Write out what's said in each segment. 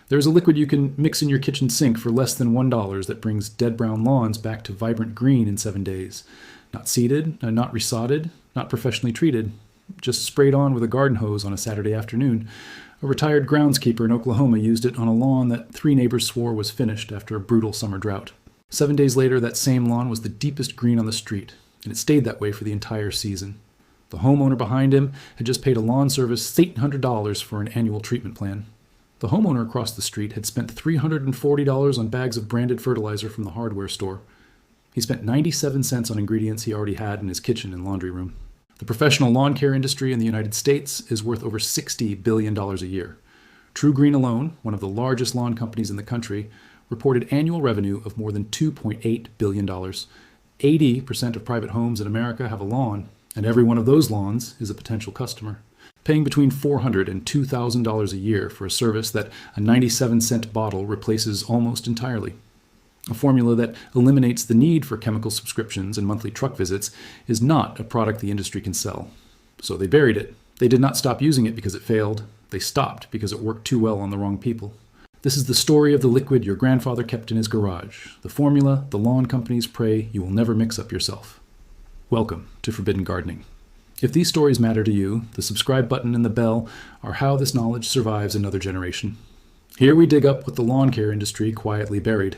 There's a liquid you can mix in your kitchen sink for less than $1 that brings dead brown lawns back to vibrant green in 7 days. Not seeded, not resodded, not professionally treated, just sprayed on with a garden hose on a Saturday afternoon. A retired groundskeeper in Oklahoma used it on a lawn that 3 neighbors swore was finished after a brutal summer drought. 7 days later, that same lawn was the deepest green on the street, and it stayed that way for the entire season. The homeowner behind him had just paid a lawn service $800 for an annual treatment plan. The homeowner across the street had spent $340 on bags of branded fertilizer from the hardware store. He spent 97 cents on ingredients he already had in his kitchen and laundry room. The professional lawn care industry in the United States is worth over $60 billion a year. True Green alone, one of the largest lawn companies in the country, reported annual revenue of more than $2.8 billion. 80% of private homes in America have a lawn, and every one of those lawns is a potential customer. Paying between $400 and $2,000 a year for a service that a 97-cent bottle replaces almost entirely. A formula that eliminates the need for chemical subscriptions and monthly truck visits is not a product the industry can sell. So they buried it. They did not stop using it because it failed. They stopped because it worked too well on the wrong people. This is the story of the liquid your grandfather kept in his garage, the formula the lawn companies pray you will never mix up yourself. Welcome to Forbidden Gardening. If these stories matter to you, the subscribe button and the bell are how this knowledge survives another generation. Here we dig up what the lawn care industry quietly buried.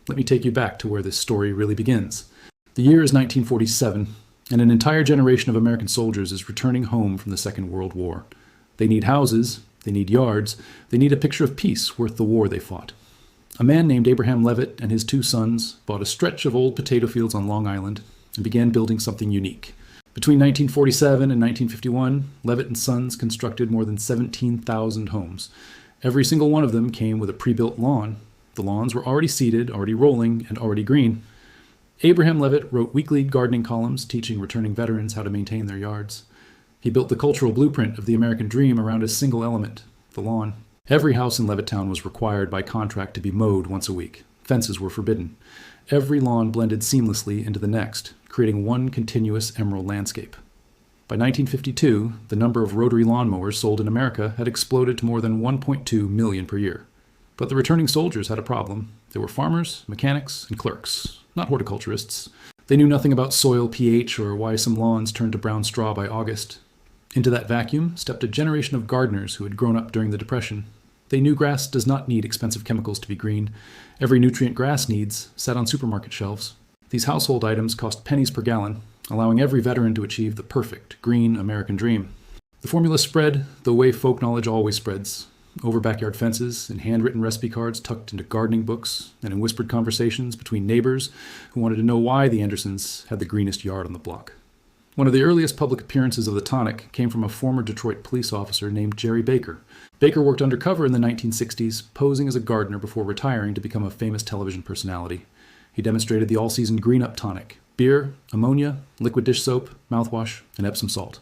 Let me take you back to where this story really begins. The year is 1947, and an entire generation of American soldiers is returning home from the Second World War. They need houses, they need yards, they need a picture of peace worth the war they fought. A man named Abraham Levitt and his 2 sons bought a stretch of old potato fields on Long Island and began building something unique. Between 1947 and 1951, Levitt and Sons constructed more than 17,000 homes. Every single one of them came with a pre-built lawn. The lawns were already seeded, already rolling, and already green. Abraham Levitt wrote weekly gardening columns teaching returning veterans how to maintain their yards. He built the cultural blueprint of the American dream around a single element, the lawn. Every house in Levittown was required by contract to be mowed once a week. Fences were forbidden. Every lawn blended seamlessly into the next, creating one continuous emerald landscape. By 1952, the number of rotary lawnmowers sold in America had exploded to more than 1.2 million per year. But the returning soldiers had a problem. They were farmers, mechanics, and clerks, not horticulturists. They knew nothing about soil pH or why some lawns turned to brown straw by August. Into that vacuum stepped a generation of gardeners who had grown up during the Depression. They knew grass does not need expensive chemicals to be green. Every nutrient grass needs sat on supermarket shelves. These household items cost pennies per gallon, allowing every veteran to achieve the perfect green American dream. The formula spread the way folk knowledge always spreads, over backyard fences, in handwritten recipe cards tucked into gardening books, and in whispered conversations between neighbors who wanted to know why the Andersons had the greenest yard on the block. One of the earliest public appearances of the tonic came from a former Detroit police officer named Jerry Baker. Baker worked undercover in the 1960s, posing as a gardener before retiring to become a famous television personality. He demonstrated the all-season Green Up tonic: beer, ammonia, liquid dish soap, mouthwash, and Epsom salt.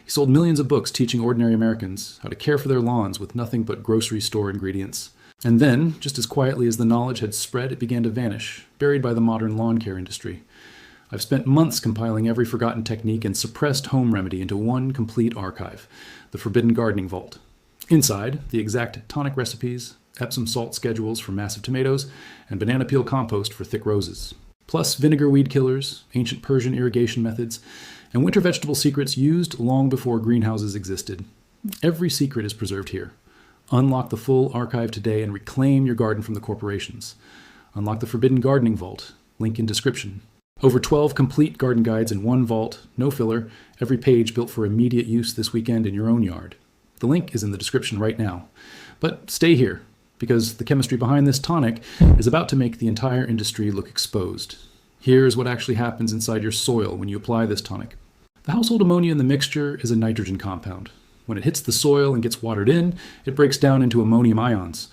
He sold millions of books teaching ordinary Americans how to care for their lawns with nothing but grocery store ingredients. And then, just as quietly as the knowledge had spread, it began to vanish, buried by the modern lawn care industry. I've spent months compiling every forgotten technique and suppressed home remedy into one complete archive, the Forbidden Gardening Vault. Inside, the exact tonic recipes, Epsom salt schedules for massive tomatoes, and banana peel compost for thick roses. Plus vinegar weed killers, ancient Persian irrigation methods, and winter vegetable secrets used long before greenhouses existed. Every secret is preserved here. Unlock the full archive today and reclaim your garden from the corporations. Unlock the Forbidden Gardening Vault. Link in description. Over 12 complete garden guides in one vault, no filler, every page built for immediate use this weekend in your own yard. The link is in the description right now. But stay here, because the chemistry behind this tonic is about to make the entire industry look exposed. Here's what actually happens inside your soil when you apply this tonic. The household ammonia in the mixture is a nitrogen compound. When it hits the soil and gets watered in, it breaks down into ammonium ions,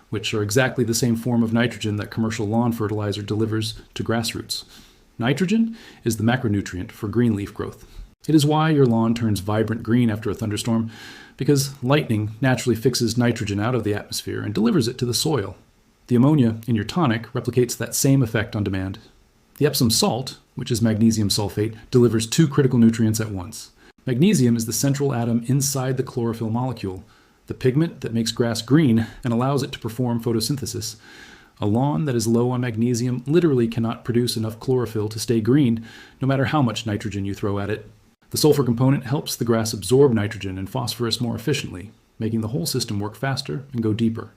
which are exactly the same form of nitrogen that commercial lawn fertilizer delivers to grass roots. Nitrogen is the macronutrient for green leaf growth. It is why your lawn turns vibrant green after a thunderstorm, because lightning naturally fixes nitrogen out of the atmosphere and delivers it to the soil. The ammonia in your tonic replicates that same effect on demand. The Epsom salt, which is magnesium sulfate, delivers 2 critical nutrients at once. Magnesium is the central atom inside the chlorophyll molecule. the pigment that makes grass green and allows it to perform photosynthesis. A lawn that is low on magnesium literally cannot produce enough chlorophyll to stay green, no matter how much nitrogen you throw at it. The sulfur component helps the grass absorb nitrogen and phosphorus more efficiently, making the whole system work faster and go deeper.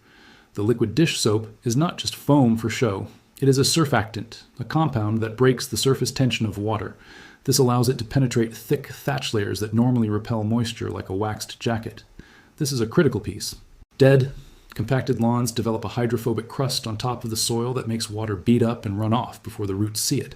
The liquid dish soap is not just foam for show. It is a surfactant, a compound that breaks the surface tension of water. This allows it to penetrate thick thatch layers that normally repel moisture like a waxed jacket. This is a critical piece. Dead, compacted lawns develop a hydrophobic crust on top of the soil that makes water beat up and run off before the roots see it.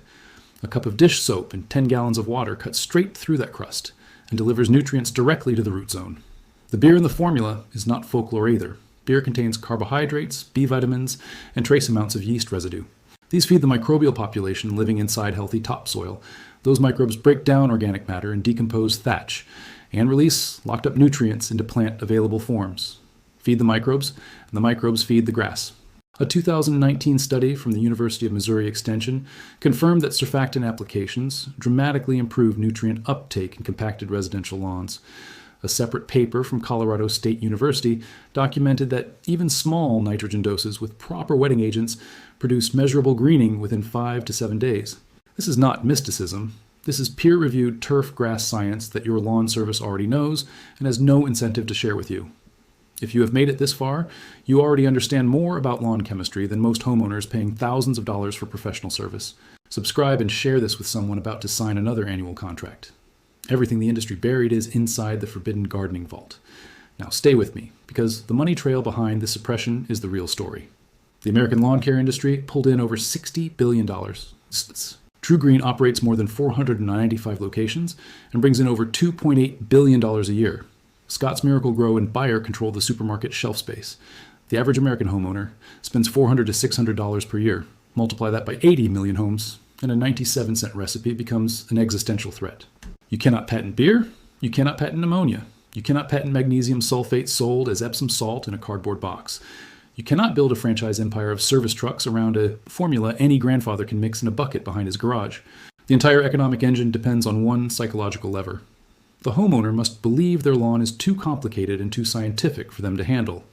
A cup of dish soap and 10 gallons of water cuts straight through that crust and delivers nutrients directly to the root zone. The beer in the formula is not folklore either. Beer contains carbohydrates, B vitamins, and trace amounts of yeast residue. These feed the microbial population living inside healthy topsoil. Those microbes break down organic matter and decompose thatch, and release locked up nutrients into plant-available forms. Feed the microbes, and the microbes feed the grass. A 2019 study from the University of Missouri Extension confirmed that surfactant applications dramatically improve nutrient uptake in compacted residential lawns. A separate paper from Colorado State University documented that even small nitrogen doses with proper wetting agents produced measurable greening within 5 to 7 days. This is not mysticism. This is peer-reviewed turf grass science that your lawn service already knows and has no incentive to share with you. If you have made it this far, you already understand more about lawn chemistry than most homeowners paying thousands of dollars for professional service. Subscribe and share this with someone about to sign another annual contract. Everything the industry buried is inside the forbidden gardening vault. Now stay with me, because the money trail behind this suppression is the real story. The American lawn care industry pulled in over $60 billion. TruGreen operates more than 495 locations and brings in over $2.8 billion a year. Scotts Miracle-Gro and Bayer control the supermarket shelf space. The average American homeowner spends $400 to $600 per year. Multiply that by 80 million homes, and a 97-cent recipe becomes an existential threat. You cannot patent beer. You cannot patent ammonia. You cannot patent magnesium sulfate sold as Epsom salt in a cardboard box. You cannot build a franchise empire of service trucks around a formula any grandfather can mix in a bucket behind his garage. The entire economic engine depends on one psychological lever. The homeowner must believe their lawn is too complicated and too scientific for them to handle.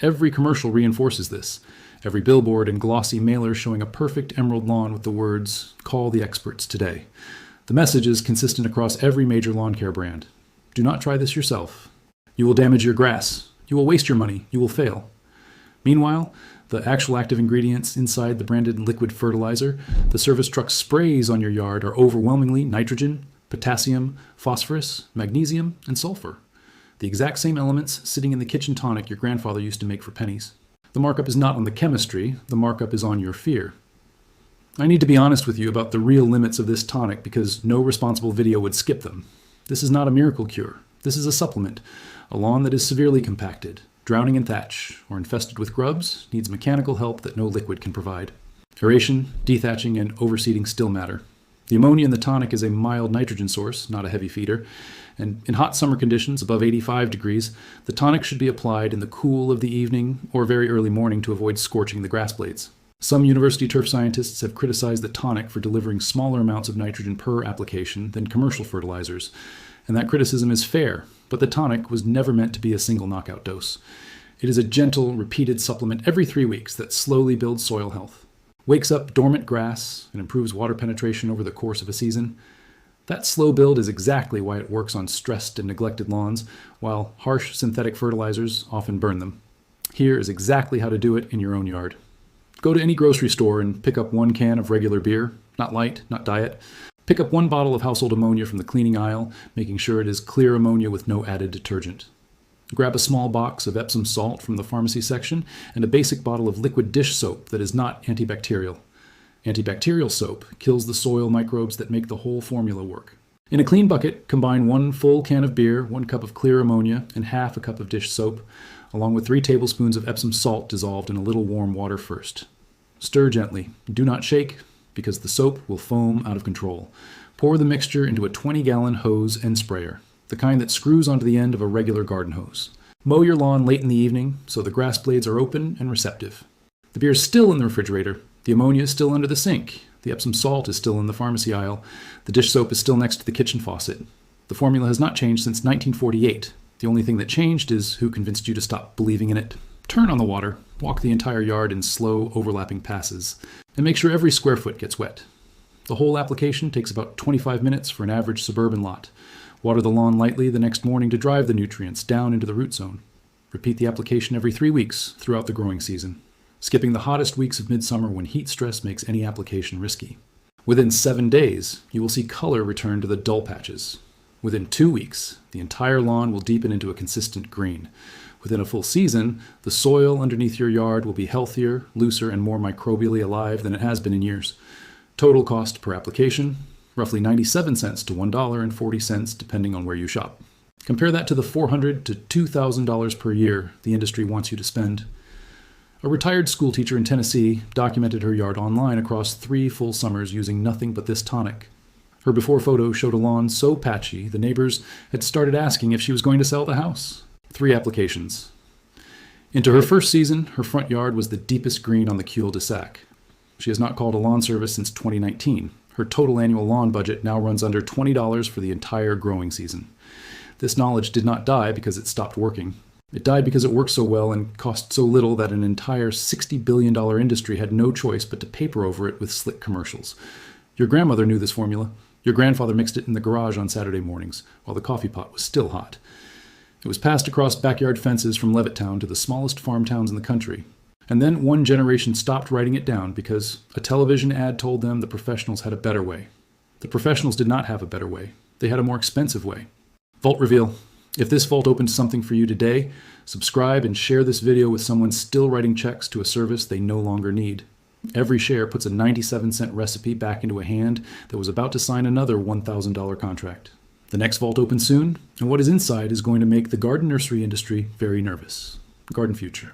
Every commercial reinforces this. Every billboard and glossy mailer showing a perfect emerald lawn with the words, "Call the experts today." The message is consistent across every major lawn care brand. Do not try this yourself. You will damage your grass. You will waste your money. You will fail. Meanwhile, the actual active ingredients inside the branded liquid fertilizer the service truck sprays on your yard are overwhelmingly nitrogen, potassium, phosphorus, magnesium, and sulfur. The exact same elements sitting in the kitchen tonic your grandfather used to make for pennies. The markup is not on the chemistry, the markup is on your fear. I need to be honest with you about the real limits of this tonic because no responsible video would skip them. This is not a miracle cure. This is a supplement. A lawn that is severely compacted, drowning in thatch, or infested with grubs needs mechanical help that no liquid can provide. Aeration, dethatching, and overseeding still matter. The ammonia in the tonic is a mild nitrogen source, not a heavy feeder, and in hot summer conditions above 85 degrees, the tonic should be applied in the cool of the evening or very early morning to avoid scorching the grass blades. Some university turf scientists have criticized the tonic for delivering smaller amounts of nitrogen per application than commercial fertilizers, and that criticism is fair, but the tonic was never meant to be a single knockout dose. It is a gentle, repeated supplement every 3 weeks that slowly builds soil health, wakes up dormant grass, and improves water penetration over the course of a season. That slow build is exactly why it works on stressed and neglected lawns, while harsh synthetic fertilizers often burn them. Here is exactly how to do it in your own yard. Go to any grocery store and pick up 1 can of regular beer, not light, not diet. Pick up 1 bottle of household ammonia from the cleaning aisle, making sure it is clear ammonia with no added detergent. Grab a small box of Epsom salt from the pharmacy section and a basic bottle of liquid dish soap that is not antibacterial. Antibacterial soap kills the soil microbes that make the whole formula work. In a clean bucket, combine 1 full can of beer, 1 cup of clear ammonia, and half a cup of dish soap, along with 3 tablespoons of Epsom salt dissolved in a little warm water first. Stir gently. Do not shake, because the soap will foam out of control. Pour the mixture into a 20-gallon hose and sprayer, the kind that screws onto the end of a regular garden hose. Mow your lawn late in the evening so the grass blades are open and receptive. The beer is still in the refrigerator. The ammonia is still under the sink. The Epsom salt is still in the pharmacy aisle. The dish soap is still next to the kitchen faucet. The formula has not changed since 1948. The only thing that changed is who convinced you to stop believing in it. Turn on the water, walk the entire yard in slow, overlapping passes, and make sure every square foot gets wet. The whole application takes about 25 minutes for an average suburban lot. Water the lawn lightly the next morning to drive the nutrients down into the root zone. Repeat the application every 3 weeks throughout the growing season, skipping the hottest weeks of midsummer when heat stress makes any application risky. Within 7 days, you will see color return to the dull patches. Within 2 weeks, the entire lawn will deepen into a consistent green. Within a full season, the soil underneath your yard will be healthier, looser, and more microbially alive than it has been in years. Total cost per application, roughly 97 cents to $1.40 depending on where you shop. Compare that to the $400 to $2,000 per year the industry wants you to spend. A retired school teacher in Tennessee documented her yard online across 3 full summers using nothing but this tonic. Her before photo showed a lawn so patchy the neighbors had started asking if she was going to sell the house. 3 applications. Into her first season, her front yard was the deepest green on the cul-de-sac. She has not called a lawn service since 2019. Her total annual lawn budget now runs under $20 for the entire growing season. This knowledge did not die because it stopped working. It died because it worked so well and cost so little that an entire $60 billion industry had no choice but to paper over it with slick commercials. Your grandmother knew this formula. Your grandfather mixed it in the garage on Saturday mornings while the coffee pot was still hot. It was passed across backyard fences from Levittown to the smallest farm towns in the country. And then one generation stopped writing it down because a television ad told them the professionals had a better way. The professionals did not have a better way. They had a more expensive way. Vault Reveal. If this vault opened something for you today, subscribe and share this video with someone still writing checks to a service they no longer need. Every share puts a 97-cent recipe back into a hand that was about to sign another $1,000 contract. The next vault opens soon, and what is inside is going to make the garden nursery industry very nervous. Garden Future.